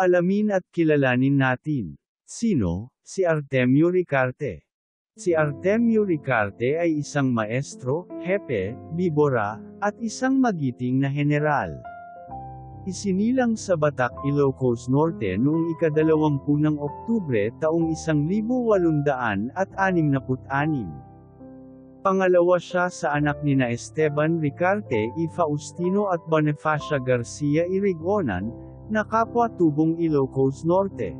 Alamin at kilalanin natin. Sino? Si Artemio Ricarte. Si Artemio Ricarte ay isang maestro, hepe, bibora, at isang magiting na general. Isinilang sa Batac, Ilocos Norte noong ika-20 ng Oktubre taong 1866. Pangalawa siya sa anak nina Esteban Ricarte y Faustino at Bonifacia Garcia Irigonan, na kapwa tubong Ilocos Norte.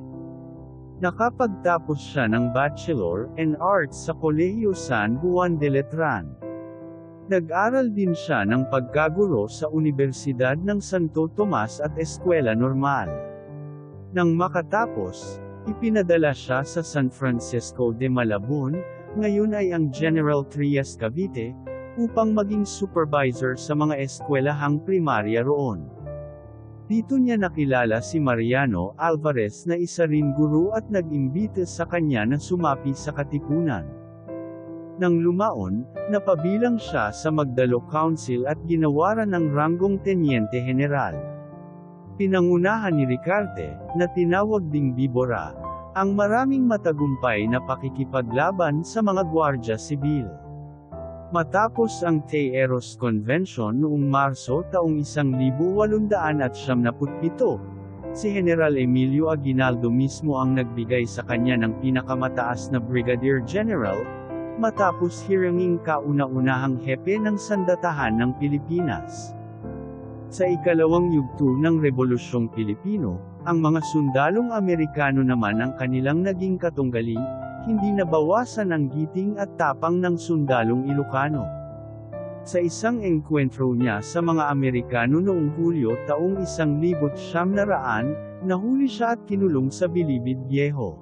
Nakapagtapos siya ng Bachelor in Arts sa Kolehiyo San Juan de Letran. Nag-aral din siya ng pagkaguro sa Universidad ng Santo Tomas at Eskwela Normal. Nang makatapos, ipinadala siya sa San Francisco de Malabon, ngayon ay ang General Trias Cavite, upang maging supervisor sa mga eskwelahang primarya roon. Dito niya nakilala si Mariano Alvarez na isa ring guro at nag-imbita sa kanya na sumapi sa katipunan. Nang lumaon, napabilang siya sa Magdalo Council at ginawaran ng ranggong Tenyente General. Pinangunahan ni Ricarte, na tinawag ding Bibora, ang maraming matagumpay na pakikipaglaban sa mga gwardya sibil. Matapos ang Teeros Convention noong Marso taong 1897, si General Emilio Aguinaldo mismo ang nagbigay sa kanya ng pinakamataas na Brigadier General, matapos hiranging kauna-unahang hepe ng sandatahan ng Pilipinas. Sa ikalawang yugto ng Rebolusyong Pilipino, ang mga sundalong Amerikano naman ang kanilang naging katunggali, hindi nabawasan ang giting at tapang ng sundalong Ilocano. Sa isang engkwentro niya sa mga Amerikano noong Hulyo taong 1900, nahuli siya at kinulong sa Bilibid Viejo.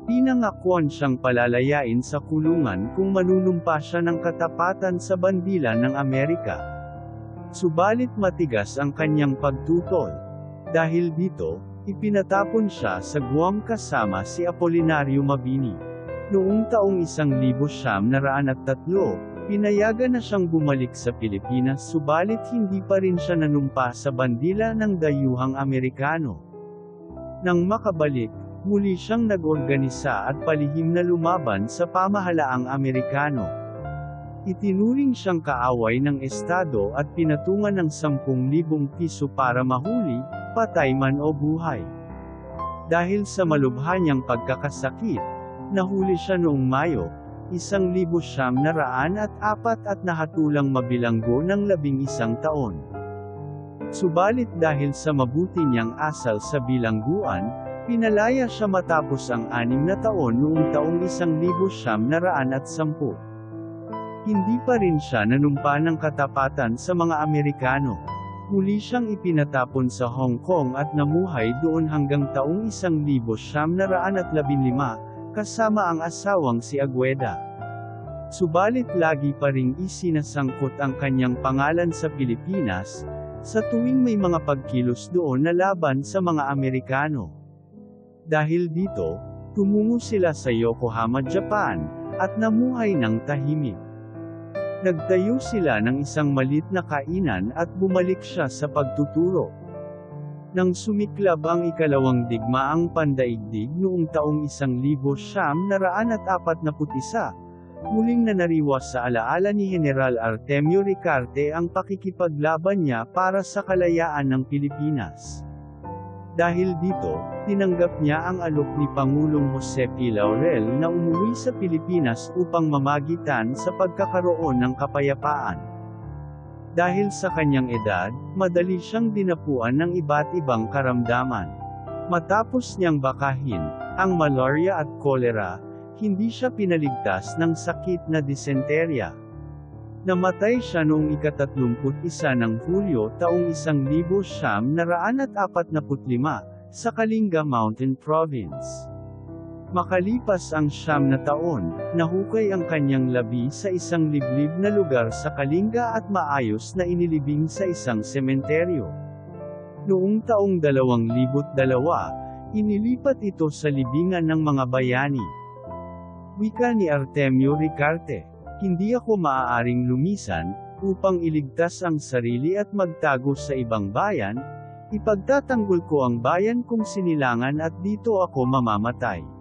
Pinangakuan siyang palalayain sa kulungan kung manunumpa siya ng katapatan sa bandila ng Amerika. Subalit matigas ang kanyang pagtutol. Dahil dito, ipinatapon siya sa Guam kasama si Apolinario Mabini. Noong taong 1903, pinayagan na siyang bumalik sa Pilipinas subalit hindi pa rin siya nanumpa sa bandila ng dayuhang Amerikano. Nang makabalik, muli siyang nag-organisa at palihim na lumaban sa pamahalaang Amerikano. Itinuring siyang kaaway ng Estado at pinatungan ng 10,000 piso para mahuli, patay man o buhay. Dahil sa malubha niyang pagkakasakit, nahuli siya noong Mayo, 1904 at nahatulang mabilanggo ng 11 taon. Subalit dahil sa mabuti niyang asal sa bilangguan, pinalaya siya matapos ang 6 na taon noong taong 1910. Hindi pa rin siya nanumpa ng katapatan sa mga Amerikano. Muli siyang ipinatapon sa Hong Kong at namuhay doon hanggang taong 1915, kasama ang asawang si Agueda. Subalit lagi pa ring isinasangkot ang kanyang pangalan sa Pilipinas, sa tuwing may mga pagkilos doon na laban sa mga Amerikano. Dahil dito, tumungo sila sa Yokohama, Japan, at namuhay ng tahimik. Nagtayo sila ng isang maliit na kainan at bumalik siya sa pagtuturo. Nang sumiklab ang ikalawang digmaang pandaigdig noong taong 1941, muling nanariwas sa alaala ni General Artemio Ricarte ang pakikipaglaban niya para sa kalayaan ng Pilipinas. Dahil dito, tinanggap niya ang alok ni Pangulong Jose P. Laurel na umuwi sa Pilipinas upang mamagitan sa pagkakaroon ng kapayapaan. Dahil sa kanyang edad, madali siyang dinapuan ng iba't ibang karamdaman. Matapos niyang bakahin ang malaria at kolera, hindi siya pinaligtas ng sakit na disenterya. Namatay siya noong ika-31 ng Hulyo taong 1945 sa Kalinga Mountain Province. Makalipas ang 9 na taon, nahukay ang kanyang labi sa isang liblib na lugar sa Kalinga at maayos na inilibing sa isang sementeryo. Noong taong 2002, inilipat ito sa libingan ng mga bayani. Wika ni Artemio Ricarte, "Hindi ako maaaring lumisan, upang iligtas ang sarili at magtago sa ibang bayan, Ipagtatanggol ko ang bayan kong sinilangan at dito ako mamamatay.